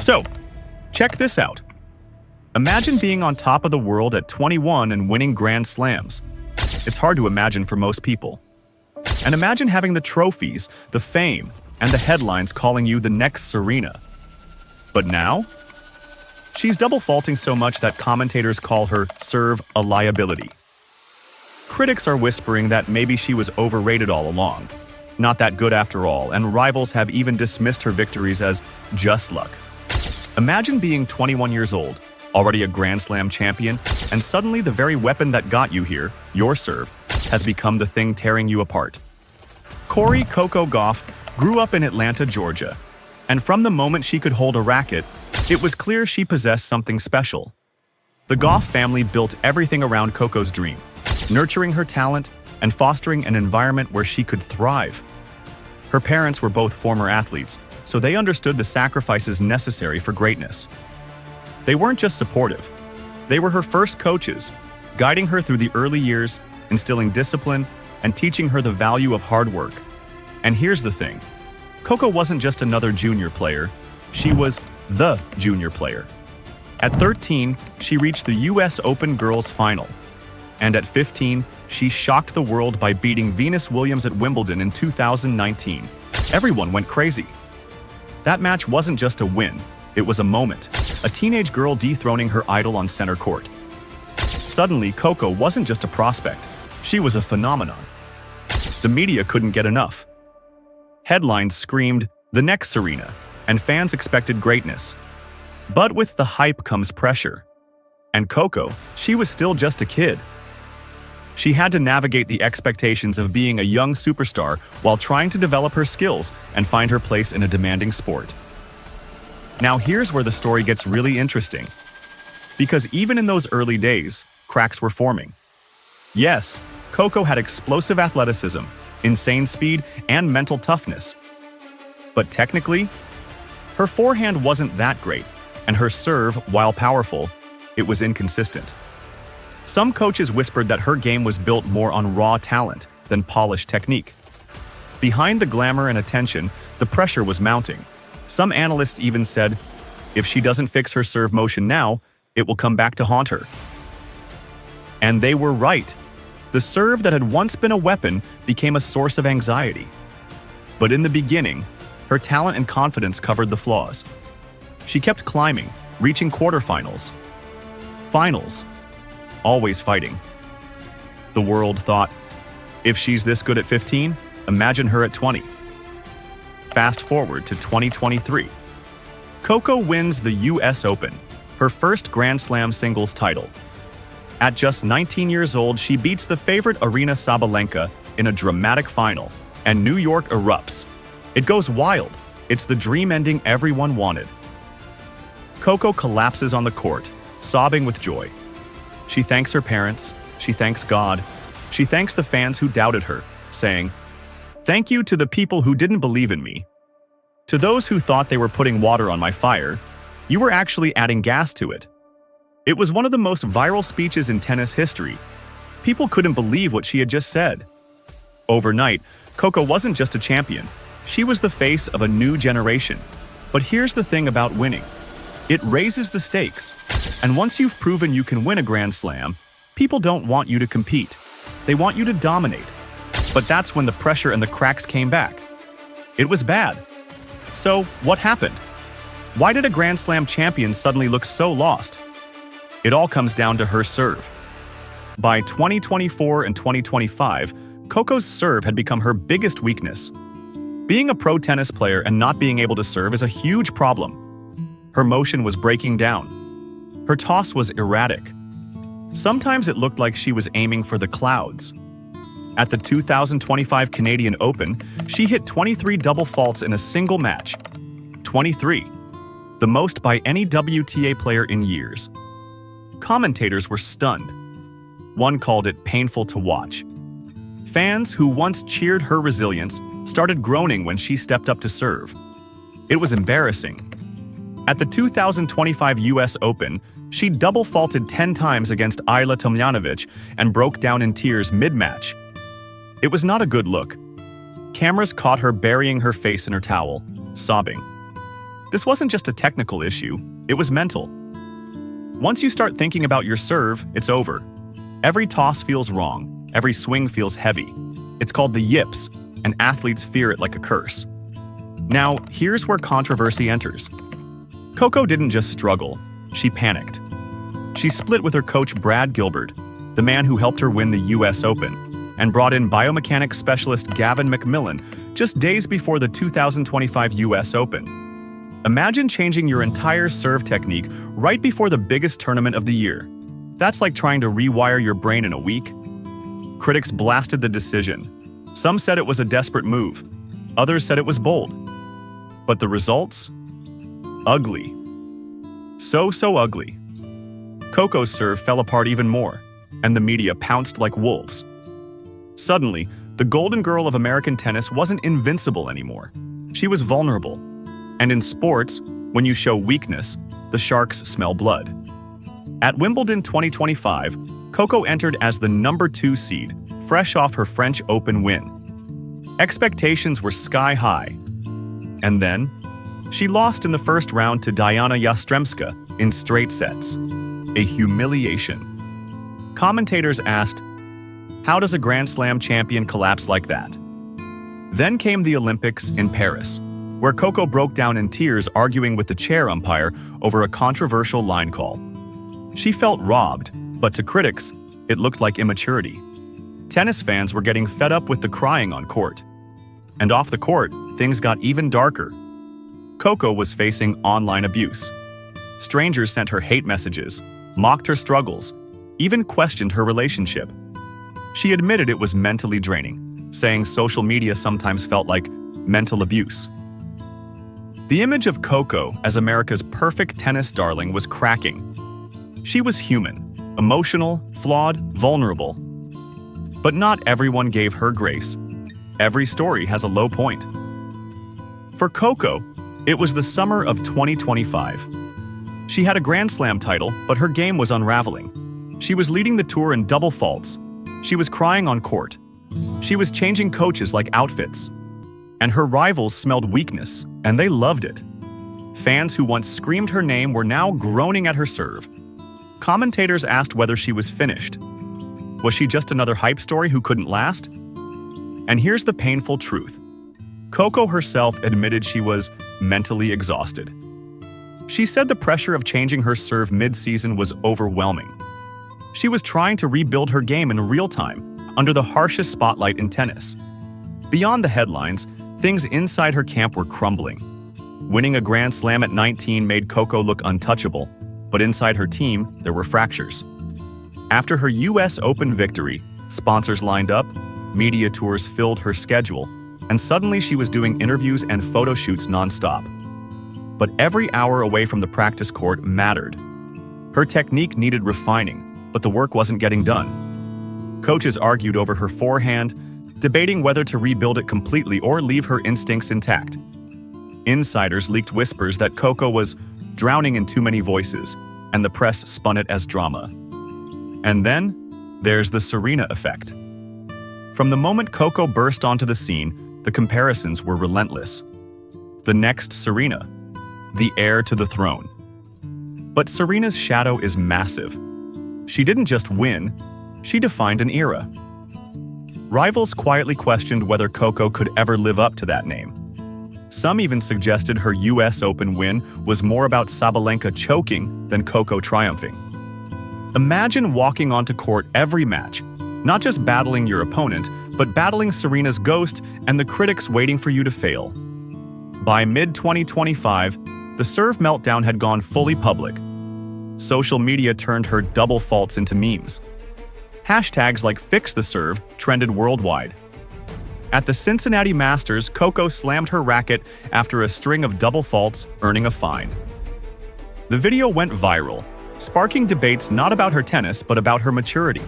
So, check this out. Imagine being on top of the world at 21 and winning Grand Slams. It's hard to imagine for most people. And imagine having the trophies, the fame, and the headlines calling you the next Serena. But now? She's double faulting so much that commentators call her serve a liability. Critics are whispering that maybe she was overrated all along, not that good after all, and rivals have even dismissed her victories as just luck. Imagine being 21 years old, already a Grand Slam champion, and suddenly the very weapon that got you here, your serve, has become the thing tearing you apart. Coco Gauff grew up in Atlanta, Georgia, and from the moment she could hold a racket, it was clear she possessed something special. The Gauf family built everything around Coco's dream, nurturing her talent and fostering an environment where she could thrive. Her parents were both former athletes, so they understood the sacrifices necessary for greatness. They weren't just supportive. They were her first coaches, guiding her through the early years, instilling discipline, and teaching her the value of hard work. And here's the thing. Coco wasn't just another junior player. She was the junior player. At 13, she reached the US Open Girls Final. And at 15, she shocked the world by beating Venus Williams at Wimbledon in 2019. Everyone went crazy. That match wasn't just a win, it was a moment. A teenage girl dethroning her idol on center court. Suddenly, Coco wasn't just a prospect, she was a phenomenon. The media couldn't get enough. Headlines screamed, "The next Serena," and fans expected greatness. But with the hype comes pressure. And Coco, she was still just a kid. She had to navigate the expectations of being a young superstar while trying to develop her skills and find her place in a demanding sport. Now here's where the story gets really interesting. Because even in those early days, cracks were forming. Yes, Coco had explosive athleticism, insane speed, and mental toughness. But technically, her forehand wasn't that great, and her serve, while powerful, it was inconsistent. Some coaches whispered that her game was built more on raw talent than polished technique. Behind the glamour and attention, the pressure was mounting. Some analysts even said, if she doesn't fix her serve motion now, it will come back to haunt her. And they were right. The serve that had once been a weapon became a source of anxiety. But in the beginning, her talent and confidence covered the flaws. She kept climbing, reaching quarterfinals. Finals. Always fighting. The world thought, if she's this good at 15, imagine her at 20. Fast forward to 2023. Coco wins the US Open, her first Grand Slam singles title. At just 19 years old, she beats the favorite Aryna Sabalenka in a dramatic final, and New York erupts. It goes wild. It's the dream ending everyone wanted. Coco collapses on the court, sobbing with joy. She thanks her parents, she thanks God, she thanks the fans who doubted her, saying, "Thank you to the people who didn't believe in me. To those who thought they were putting water on my fire, you were actually adding gas to it." It was one of the most viral speeches in tennis history. People couldn't believe what she had just said. Overnight, Coco wasn't just a champion. She was the face of a new generation. But here's the thing about winning. It raises the stakes. And once you've proven you can win a Grand Slam, people don't want you to compete. They want you to dominate. But that's when the pressure and the cracks came back. It was bad. So, what happened? Why did a Grand Slam champion suddenly look so lost? It all comes down to her serve. By 2024 and 2025, Coco's serve had become her biggest weakness. Being a pro tennis player and not being able to serve is a huge problem. Her motion was breaking down. Her toss was erratic. Sometimes it looked like she was aiming for the clouds. At the 2025 Canadian Open, she hit 23 double faults in a single match. 23. The most by any WTA player in years. Commentators were stunned. One called it painful to watch. Fans who once cheered her resilience started groaning when she stepped up to serve. It was embarrassing. At the 2025 US Open, she double faulted 10 times against Ajla Tomljanovic and broke down in tears mid-match. It was not a good look. Cameras caught her burying her face in her towel, sobbing. This wasn't just a technical issue, it was mental. Once you start thinking about your serve, it's over. Every toss feels wrong, every swing feels heavy. It's called the yips, and athletes fear it like a curse. Now, here's where controversy enters. Coco didn't just struggle, she panicked. She split with her coach Brad Gilbert, the man who helped her win the US Open, and brought in biomechanics specialist Gavin McMillan just days before the 2025 US Open. Imagine changing your entire serve technique right before the biggest tournament of the year. That's like trying to rewire your brain in a week. Critics blasted the decision. Some said it was a desperate move. Others said it was bold. But the results? Ugly. So ugly. Coco's serve fell apart even more, and the media pounced like wolves. Suddenly, the golden girl of American tennis wasn't invincible anymore. She was vulnerable. And in sports, when you show weakness, the sharks smell blood. At Wimbledon 2025, Coco entered as the #2 seed, fresh off her French Open win. Expectations were sky high. And then, she lost in the first round to Diana Yastremska in straight sets. A humiliation. Commentators asked, how does a Grand Slam champion collapse like that? Then came the Olympics in Paris, where Coco broke down in tears arguing with the chair umpire over a controversial line call. She felt robbed, but to critics, it looked like immaturity. Tennis fans were getting fed up with the crying on court. And off the court, things got even darker. Coco was facing online abuse. Strangers sent her hate messages, mocked her struggles, even questioned her relationship. She admitted it was mentally draining, saying social media sometimes felt like mental abuse. The image of Coco as America's perfect tennis darling was cracking. She was human, emotional, flawed, vulnerable. But not everyone gave her grace. Every story has a low point. For Coco, it was the summer of 2025. She had a Grand Slam title, but her game was unraveling. She was leading the tour in double faults. She was crying on court. She was changing coaches like outfits. And her rivals smelled weakness, and they loved it. Fans who once screamed her name were now groaning at her serve. Commentators asked whether she was finished. Was she just another hype story who couldn't last? And here's the painful truth. Coco herself admitted she was mentally exhausted. She said the pressure of changing her serve mid-season was overwhelming. She was trying to rebuild her game in real time, under the harshest spotlight in tennis. Beyond the headlines, things inside her camp were crumbling. Winning a Grand Slam at 19 made Coco look untouchable, but inside her team, there were fractures. After her US Open victory, sponsors lined up, media tours filled her schedule, and suddenly she was doing interviews and photo shoots nonstop. But every hour away from the practice court mattered. Her technique needed refining, but the work wasn't getting done. Coaches argued over her forehand, debating whether to rebuild it completely or leave her instincts intact. Insiders leaked whispers that Coco was drowning in too many voices, and the press spun it as drama. And then, there's the Serena effect. From the moment Coco burst onto the scene, the comparisons were relentless. The next Serena, the heir to the throne. But Serena's shadow is massive. She didn't just win, she defined an era. Rivals quietly questioned whether Coco could ever live up to that name. Some even suggested her US Open win was more about Sabalenka choking than Coco triumphing. Imagine walking onto court every match, not just battling your opponent, but battling Serena's ghost and the critics waiting for you to fail. By mid-2025, the serve meltdown had gone fully public. Social media turned her double faults into memes. Hashtags like "Fix the Serve" trended worldwide. At the Cincinnati Masters, Coco slammed her racket after a string of double faults, earning a fine. The video went viral, sparking debates not about her tennis but about her maturity.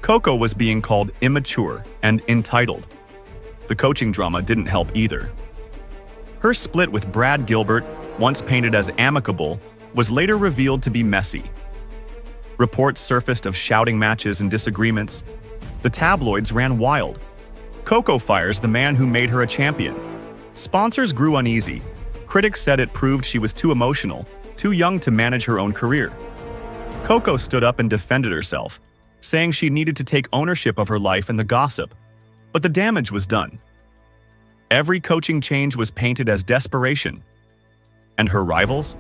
Coco was being called immature and entitled. The coaching drama didn't help either. Her split with Brad Gilbert, once painted as amicable, was later revealed to be messy. Reports surfaced of shouting matches and disagreements. The tabloids ran wild. Coco fires the man who made her a champion. Sponsors grew uneasy. Critics said it proved she was too emotional, too young to manage her own career. Coco stood up and defended herself, saying she needed to take ownership of her life and the gossip. But the damage was done. Every coaching change was painted as desperation. And her rivals?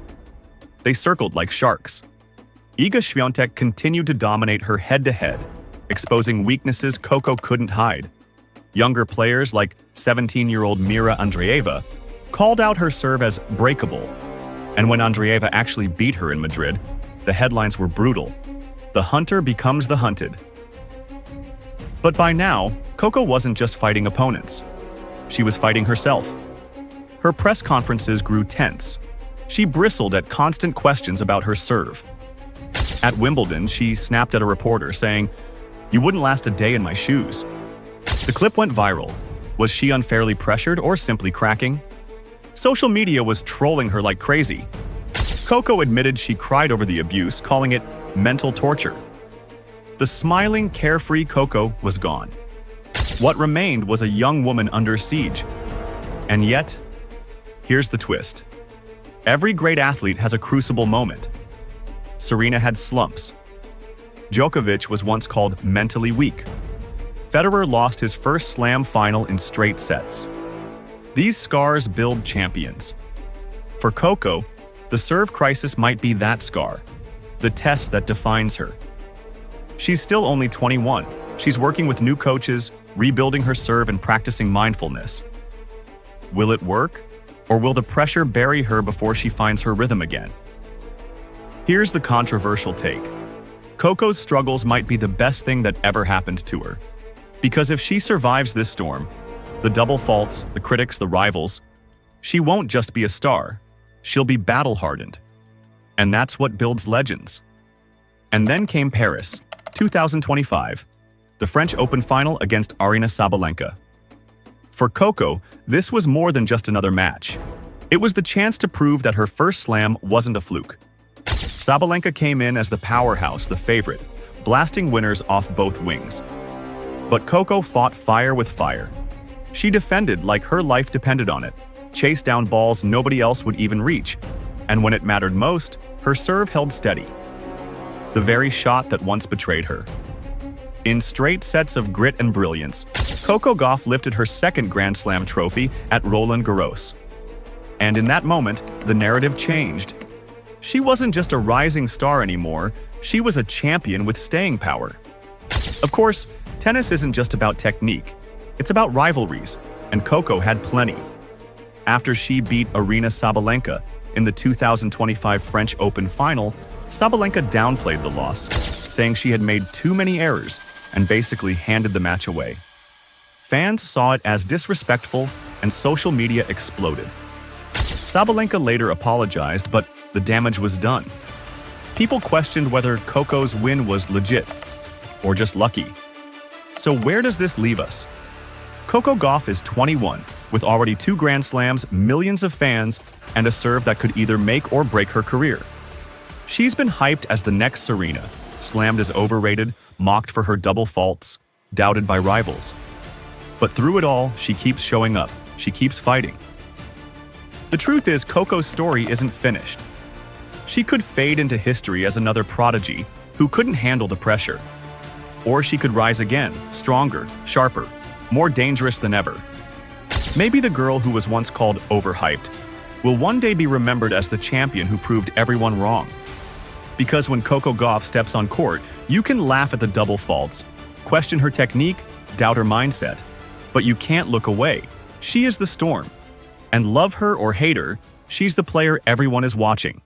They circled like sharks. Iga Świątek continued to dominate her head-to-head, exposing weaknesses Coco couldn't hide. Younger players like 17-year-old Mira Andreeva called out her serve as breakable. And when Andreeva actually beat her in Madrid, the headlines were brutal. The hunter becomes the hunted. But by now, Coco wasn't just fighting opponents. She was fighting herself. Her press conferences grew tense. She bristled at constant questions about her serve. At Wimbledon, she snapped at a reporter, saying, "You wouldn't last a day in my shoes." The clip went viral. Was she unfairly pressured or simply cracking? Social media was trolling her like crazy. Coco admitted she cried over the abuse, calling it mental torture. The smiling, carefree Coco was gone. What remained was a young woman under siege. And yet, here's the twist. Every great athlete has a crucible moment. Serena had slumps. Djokovic was once called mentally weak. Federer lost his first slam final in straight sets. These scars build champions. For Coco, the serve crisis might be that scar, the test that defines her. She's still only 21. She's working with new coaches, rebuilding her serve and practicing mindfulness. Will it work? Or will the pressure bury her before she finds her rhythm again? Here's the controversial take. Coco's struggles might be the best thing that ever happened to her. Because if she survives this storm, the double faults, the critics, the rivals, she won't just be a star. She'll be battle-hardened. And that's what builds legends. And then came Paris, 2025, the French Open final against Aryna Sabalenka. For Coco, this was more than just another match. It was the chance to prove that her first slam wasn't a fluke. Sabalenka came in as the powerhouse, the favorite, blasting winners off both wings. But Coco fought fire with fire. She defended like her life depended on it, chased down balls nobody else would even reach, and when it mattered most, her serve held steady. The very shot that once betrayed her. In straight sets of grit and brilliance, Coco Gauff lifted her second Grand Slam trophy at Roland Garros. And in that moment, the narrative changed. She wasn't just a rising star anymore, she was a champion with staying power. Of course, tennis isn't just about technique, it's about rivalries, and Coco had plenty. After she beat Aryna Sabalenka in the 2025 French Open final, Sabalenka downplayed the loss, saying she had made too many errors and basically handed the match away. Fans saw it as disrespectful, and social media exploded. Sabalenka later apologized, but the damage was done. People questioned whether Coco's win was legit or just lucky. So where does this leave us? Coco Gauff is 21, with already 2 Grand Slams, millions of fans, and a serve that could either make or break her career. She's been hyped as the next Serena, slammed as overrated, mocked for her double faults, doubted by rivals. But through it all, she keeps showing up. She keeps fighting. The truth is, Coco's story isn't finished. She could fade into history as another prodigy who couldn't handle the pressure. Or she could rise again, stronger, sharper, more dangerous than ever. Maybe the girl who was once called overhyped will one day be remembered as the champion who proved everyone wrong. Because when Coco Gauff steps on court, you can laugh at the double faults, question her technique, doubt her mindset, but you can't look away. She is the storm. And love her or hate her, she's the player everyone is watching.